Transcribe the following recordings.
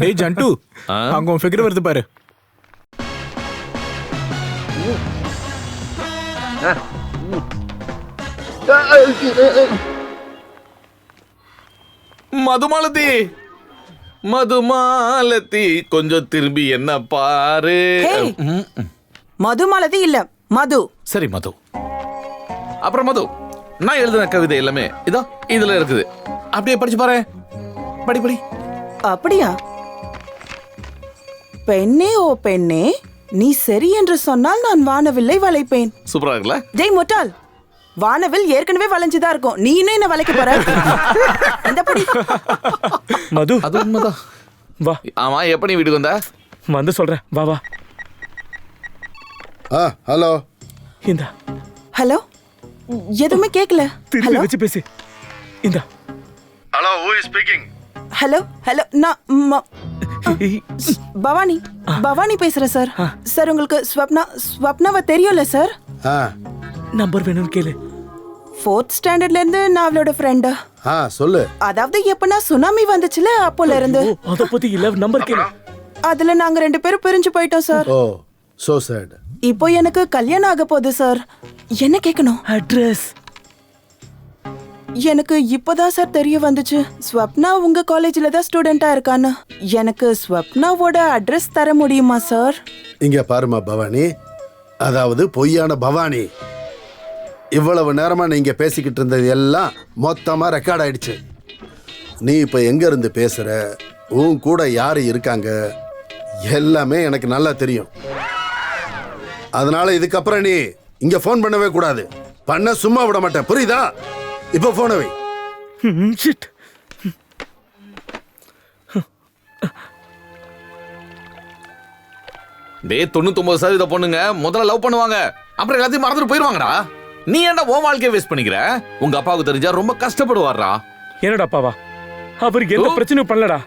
டேய் ஜண்டு, அங்க உன் ஃபிகர் வருது பாரு. மதுமாலதி, மதுமாலதி, கொஞ்சம் திரும்பி என்ன பாரு. மதுமாலதி இல்ல, மது. சரி மது. அப்புறம் மது, நான் எழுதின கவிதை எல்லாமே இதோ இதுல இருக்குது. அப்படியே படிச்சு பாரு. படி படி. அப்படியா? பெண்ணே ஓ பெண்ணே, நீ சரி என்று சொன்னால் நான் வானவில்லை வளைப்பேன். சூப்பரா இருக்குல்ல? ஜெய் முட்டாள், வானவில் ஏற்கனவே வளைஞ்சுதான் இருக்கும், நீ இன்னும் என்ன வளைக்க போற? இந்த படி. மது, அது உண்மைதான். வா. ஆமா, எப்ப நீ வீட்டுக்கு வந்த? வந்து சொல்றேன், வா வா. ஹலோ. இந்த ஹலோ, எதுவுமே கேட்கல. திருப்பி வச்சு பேசு. இந்த hello, who is speaking? Hello hello, நான் பவானி பவானி பேசுறேன் சார். சார் உங்களுக்கு ஸ்வப்னாவை தெரியும்ல சார்? நம்பர் வேணும்னு கேளு. 4th ஸ்டாண்டர்ட்ல இருந்து நான் அவளோட ஃப்ரெண்ட். சொல்லு. அதாவது எப்பனா சுனாமி வந்துச்சுல, அப்போல இருந்து. அத பத்தி இல்ல, நம்பர் கேளு. அதுல நாங்க 2 பேரும் பிரிஞ்சு போயிட்டோம் சார். ஓ, சோ சேட். இப்போ எனக்கு கல்யாணம் ஆக போகுது சார். என்ன கேட்கணும்? அட்ரஸ். எனக்கு இப்போதான் சார் தெரிய வந்துச்சு, ஸ்வப்னா உங்க காலேஜ்ல தான் ஸ்டூடெண்டா இருக்கான்னு. எனக்கு ஸ்வப்னாவோட அட்ரஸ் தர முடியுமா சார்? இங்க பாருமா பவானி, அதாவது பொய்யான பவானி, இவ்வளவு நேரமா நீங்க பேசிக்கிட்டு இருந்தது எல்லாம் மொத்தமா ரெக்கார்ட் ஆயிடுச்சு. நீ இப்ப எங்க இருந்து பேசுற, உன் கூட யாரு இருக்காங்க, எல்லாமே எனக்கு நல்லா தெரியும். அதனால இதுக்கப்புறம் நீ இங்க போன் பண்ணவே கூடாது. பண்ண சும்மா விட மாட்டேன், புரியுதா? இப்ப போன வை. டே, 99% பொண்ணுங்க முதல்ல லவ் பண்ணுவாங்க, அப்புறம் எல்லாத்தையும் மறந்துட்டு போயிருவாங்கடா. நீ ஏன்டா உன் வாழ்க்கையை வேஸ்ட் பண்ணிக்கிற? உங்க அப்பாவுக்கு தெரிஞ்சா ரொம்ப கஷ்டப்படுவாரா. என்னடா அப்பாவா? அவருக்கு எந்த பிரச்சனையும் பண்ணலடா.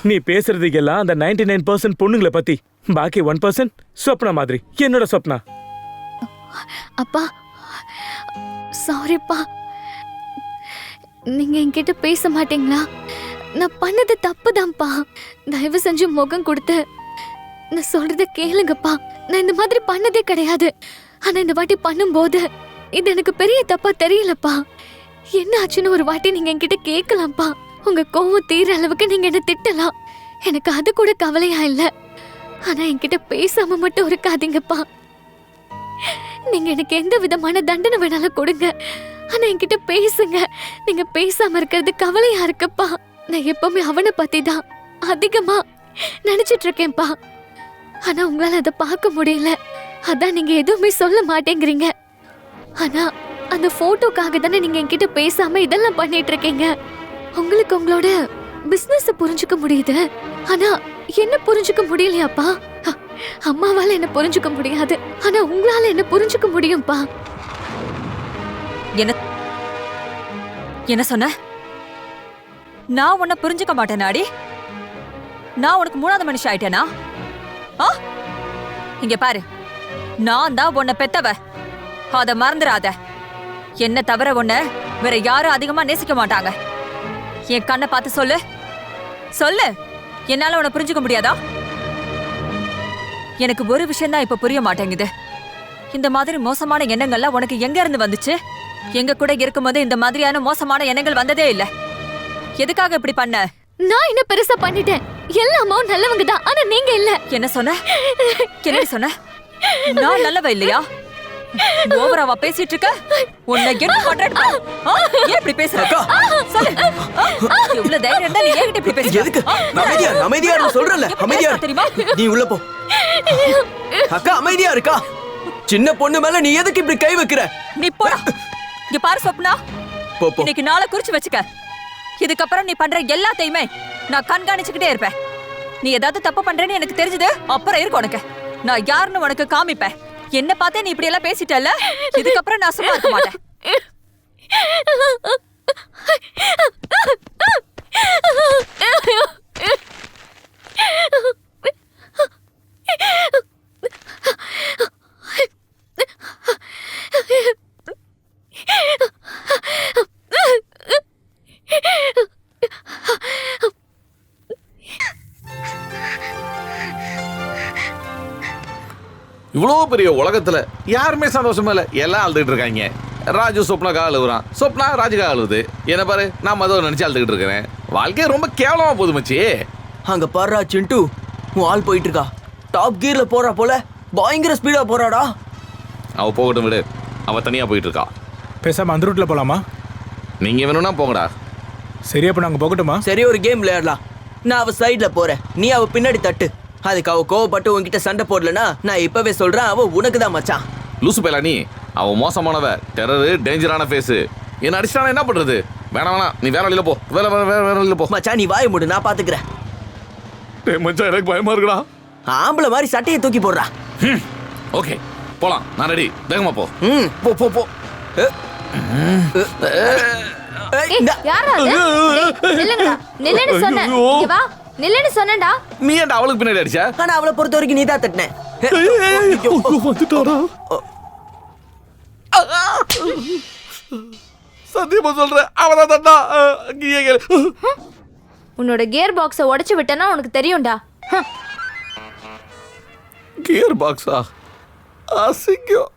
நீ பேசுறதுக்கு எல்லாம் அந்த 99% பொண்ணுங்களை பத்தி, பாக்கி 1% சொப்னா மாதிரி. என்னோட சொப்னா. அப்பா சாரிப்பா, நீங்க என்கிட்ட பேச மாட்டீங்களா? நான் பண்ணது தப்புதான்ப்பா. தயவு செஞ்சு முகம் கொடுத்து நான் சொல்றத கேளுங்கப்பா. நான் இந்த மாதிரி பண்ணதே கிடையாது. ஆனா இந்த வாட்டி பண்ணும்போது இது எனக்கு பெரிய தப்பா தெரியலப்பா. என்ன ஆச்சுன்னு ஒரு வாட்டி நீங்க என்கிட்ட கேட்கலாம்ப்பா. உங்க கோவம் தீர அளவுக்கு நீங்க என்ன திட்டலாம், எனக்கு அது கூட கவலையா இல்ல. ஆனா என்கிட்ட பேசாம மட்டும் இருக்காதீங்கப்பா. நீங்க எனக்கு எந்த விதமான தண்டனை வேணாலும் கொடுங்க, ஆனா என்கிட்ட பேசுங்க. நீங்க பேசாம இருக்கிறது கவலையா இருக்குப்பா. நான் எப்பவுமே அவனை பத்தி தான் அதிகமா நினைச்சிட்டு இருக்கேன்ப்பா. ஆனா உங்களால அதை பார்க்க முடியல, அதான் நீங்க எதுவுமே சொல்ல மாட்டேங்கிறீங்க. ஆனா அந்த போட்டோக்காக தானே நீங்க என்கிட்ட பேசாம இதெல்லாம் பண்ணிட்டு இருக்கீங்க. உங்களுக்கு உங்களோட பிசினஸ் புரிஞ்சுக்க முடியுது, ஆனா என்ன புரிஞ்சுக்க முடியலையாப்பா? அம்மாவால என்ன புரிஞ்சுக்க முடியாது, ஆனா உங்களால என்ன புரிஞ்சுக்க முடியும்பா. என்ன சொன்ன? நான் உன்னை புரிஞ்சுக்க மாட்டேனாடி? நான் உனக்கு 3வது மனுஷன் ஆயிட்டேனா? இங்க பாரு, நான் தான் உன்னை பெத்தவ, அத மறந்துடாத. என்ன தவிர உன்னை வேற யாரும் அதிகமா நேசிக்க மாட்டாங்க. என் கண்ணை பார்த்து சொல்லு, சொல்லு. என்னால உன்னை புரிஞ்சுக்க முடியாதா? எனக்கு ஒரு விஷயம் தான் இப்ப புரிய மாட்டேங்குது. இந்த மாதிரி மோசமான எண்ணங்கள்லாம் உனக்கு எங்க இருந்து வந்துச்சு? எங்க கூட இருக்கும்போது இந்த மாதிரியான மோசமான எண்ணங்கள் வந்ததே இல்ல. எதுக்காக இப்படி பண்ண? நான் என்ன பெருசா பண்ணிட்டேன்? எல்லாமோ நல்லவங்க தான், ஆனா நீங்க இல்ல. என்ன சொன்ன? என்ன சொன்ன? நான் நல்லவ இல்லையா? ஓவராவா பேசிட்டு இருக்க? உன்னை என்ன பண்றேன்? ஏன் இப்படி பேசுற? சொல்லு. இவ்வளவு தைரியம் இருந்தா நீ ஏன் இப்படி பேசுற? எதுக்கு? அமைதியா இரு சொல்றல. அமைதியா தெரியுமா? நீ உள்ள போ. அக்கா அமைதியா இருக்கா? சின்ன பொண்ணு மேல நீ எதுக்கு இப்படி கை வைக்கிற? நீ போடா. இங்க பாரு சொப்னா, இன்னைக்கு நாளை குறிச்சு வச்சுக்க. இதுக்கப்புறம் நீ பண்ற எல்லாத்தையுமே நான் கண்காணிச்சுக்கிட்டே இருப்பேன். நீ ஏதாவது தப்பு பண்றேன்னு எனக்கு தெரிஞ்சது அப்புறம் இருக்கு உனக்கு. நான் யாருன்னு உனக்கு காமிப்பேன். என்ன பார்த்தே நீ இப்படி எல்லாம் பேசிட்டல்ல, இதுக்கப்புறம் நான் சும்மா இருக்க மாட்டேன். இவ்வளோ பெரிய உலகத்துல யாருமே சந்தோஷமா இல்ல, எல்லாம் அழுதுகிட்டு இருக்காங்க. ராஜு சொப்னாக்காக அழுகுறான், சொப்னா ராஜுக்காக அழுகுது. என்ன பாரு, நான் மதம் நினைச்சு அழுதுகிட்டு இருக்கிறேன். வாழ்க்கை ரொம்ப கேவலமா போகுது மச்சி. அங்க பாருடா சிண்டு, உன் ஆள் போயிட்டு இருக்கா. டாப் கியர்ல போறா போல, பயங்கர ஸ்பீடா போறாடா. அவ போகட்டும் விடு, அவ தனியா போயிட்டு இருக்கா. பேசாம அந்த ரூட்ல போலாமா? நீங்க வேணும்னா போங்கடா. சரி, அப்ப நாங்க போகட்டுமா? சரி, ஒரு கேம் விளையாடலாம். நான் அவ சைடுல போறேன், நீ அவ பின்னாடி தட்டு. அதுக்கு அவ கோவப்பட்டு உன்கிட்ட சண்டை போடலனா நான் இப்பவே சொல்றேன், அவ உனக்கு தான் மச்சான். லூசு பேலா நீ, அவ மோசமானவ, டெரரு, டேஞ்சரான ஃபேஸ். என்ன அடிச்சானா என்ன பண்றது? வேணாம் வேணாம், நீ வேற வழியில போ, வேற வழியில போ. மச்சான் நீ வாய மூடு, நான் பாத்துக்கிறேன். மச்சான் எனக்கு பயமா இருக்குடா. ஆம்பளை மாதிரி சட்டையை தூக்கி போடுறா. ஓகே போலாம், நான் ரெடி. வேகமா போ. ம். போ போ போ. யாரா அது? நில்லுங்கடா, நில்லுன்னு சொன்னேன். இங்க வா, நில்லுன்னு சொன்னேன்டா. நீ ஏன்டா அவளுக்கு பின்னாடி அடிச்சா? ஆனா அவளை பொறுத்த வரைக்கும் நீ தான் தட்டின. சத்தியமா சொல்றேன், அவதான் தட்டா. உன்னோட கியர் பாக்ஸை உடைச்சு விட்டனா உனக்கு தெரியும்டா. கியர் பாக்ஸா? அசிங்கம்.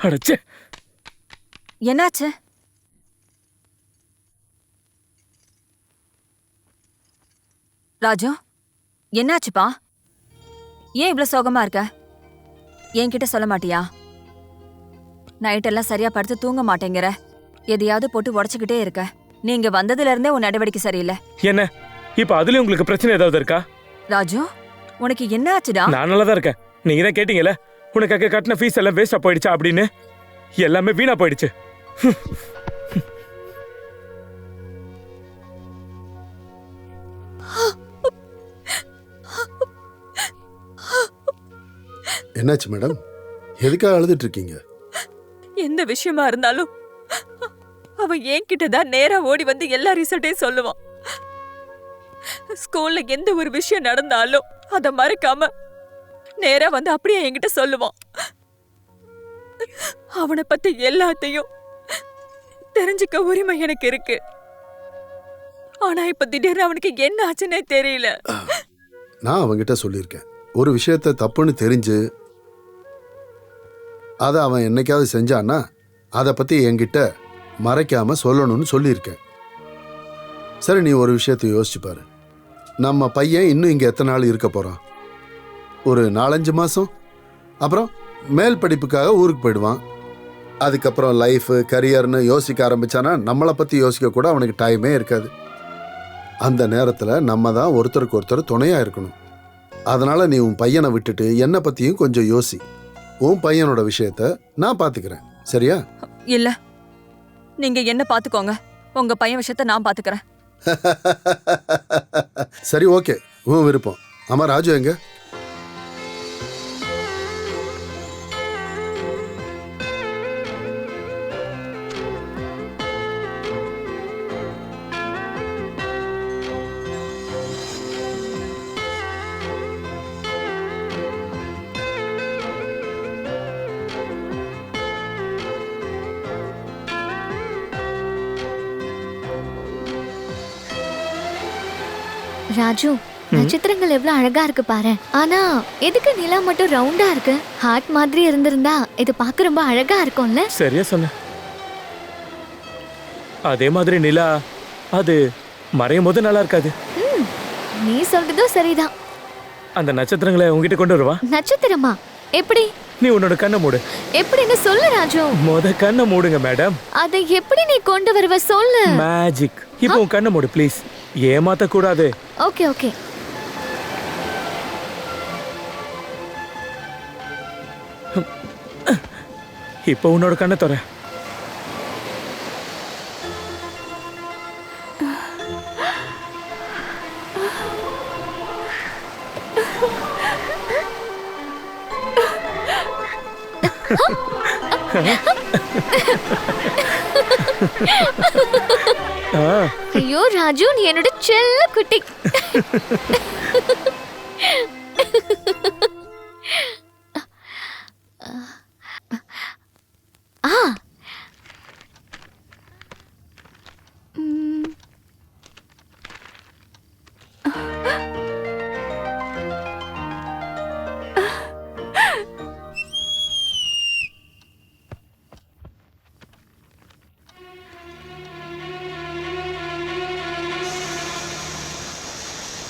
அடச்சே, என்னாச்சு? ராஜு, என்னாச்சுப்பா? ஏன் இவ்வளவு சோகமா இருக்க? என்கிட்ட சொல்ல மாட்டியா? நைட்டெல்லாம் சரியா படுத்து தூங்க மாட்டேங்கிற, எதையாவது போட்டு உடச்சுக்கிட்டே இருக்க. நீங்க வந்ததுல இருந்தே உன் நடவடிக்கை சரியில்லை. என்ன இப்ப அதுலயும் உங்களுக்கு பிரச்சனை ஏதாவது இருக்கா? ராஜு, உனக்கு என்ன ஆச்சுடா? நான் நல்லா தான் இருக்கேன். நீங்க தான் கேட்டீங்கல்ல, உனக்கு கட்டின ஃபீஸ் எல்லாம் வேஸ்டா போயிடுச்சா அப்படின்னு. எல்லாமே வீணா போயிடுச்சு. என்னாச்சு மேடம், எதுக்காக அழுதுட்டு இருக்கீங்க? எந்த விஷயமா இருந்தாலும் அவன் என்கிட்ட தான் நேரா ஓடி வந்து எல்லா ரிசல்ட்டையும் சொல்லுவான். ஸ்கூல்ல எந்த ஒரு விஷயம் நடந்தாலும் அதை மறக்காம நேரா வந்து அப்படியே என்கிட்ட சொல்லுவான். அவனை பத்தி எல்லாத்தையும் தெரிஞ்சுக்க உரிமை எனக்கு இருக்கு. ஆனா இப்ப திடீர்னு அவனுக்கு என்ன ஆச்சுன்னே தெரியல. நான் அவன்கிட்ட சொல்லியிருக்கேன், ஒரு விஷயத்த தப்புன்னு தெரிஞ்சு அதை அவன் என்னைக்காவது செஞ்சான்னா அதை பற்றி என்கிட்ட மறைக்காம சொல்லணும்னு சொல்லியிருக்கேன். சரி, நீ ஒரு விஷயத்தை யோசிச்சு பாரு. நம்ம பையன் இன்னும் இங்கே எத்தனை நாள் இருக்க போகிறான்? ஒரு 4-5 மாதம். அப்புறம் மேல் படிப்புக்காக ஊருக்கு போயிடுவான். அதுக்கப்புறம் லைஃபு கரியர்னு யோசிக்க ஆரம்பித்தானா நம்மளை பற்றி யோசிக்க கூட அவனுக்கு டைமே இருக்காது. அந்த நேரத்தில் நம்ம தான் ஒருத்தருக்கு ஒருத்தர் துணையாக இருக்கணும். அதனால் நீ உன் பையனை விட்டுட்டு என்னை பற்றியும் கொஞ்சம் யோசி. உன் பையனோட விஷயத்த நான் பார்த்துக்கிறேன், சரியா? இல்ல, நீங்க என்ன பாத்துக்கோங்க, உங்க பையன் விஷயத்த நான் பாத்துக்கிறேன். சரி, ஓகே, உன் விருப்பம். ஆமா, ராஜு எங்க? ராஜு, நட்சத்திரங்கள் எவ்வளவு அழகா இருக்கு பாரு. ஆனா எதுக்கு நிலா மட்டும் ரவுண்டா இருக்கு? ஹார்ட் மாதிரி இருந்திருந்தா இது பார்க்க ரொம்ப அழகா இருக்கும்ல. சரியா சொன்ன. அதே மாதிரி நிலா அது மறையும் போது நல்லா இருக்காது. நீ சொல்றதும் சரிதான். அந்த நட்சத்திரங்களை உங்ககிட்ட கொண்டு வருவா. நட்சத்திரமா? எப்படி? நீ உன்னோட கண்ணை மூடு. எப்படின்னு சொல்லு ராஜு. கண்ணை மூடுங்க மேடம். அதை எப்படி நீ கொண்டு வருவ சொல்லு. மேஜிக். இப்போ உன் கண்ணை மூடு ப்ளீஸ். ஏமாத்த கூடாது. Okay okay. இப்போ உன்னோட கண்ணை தர. ஐயோ ராஜு, நீ என்னோட செல்ல குட்டி.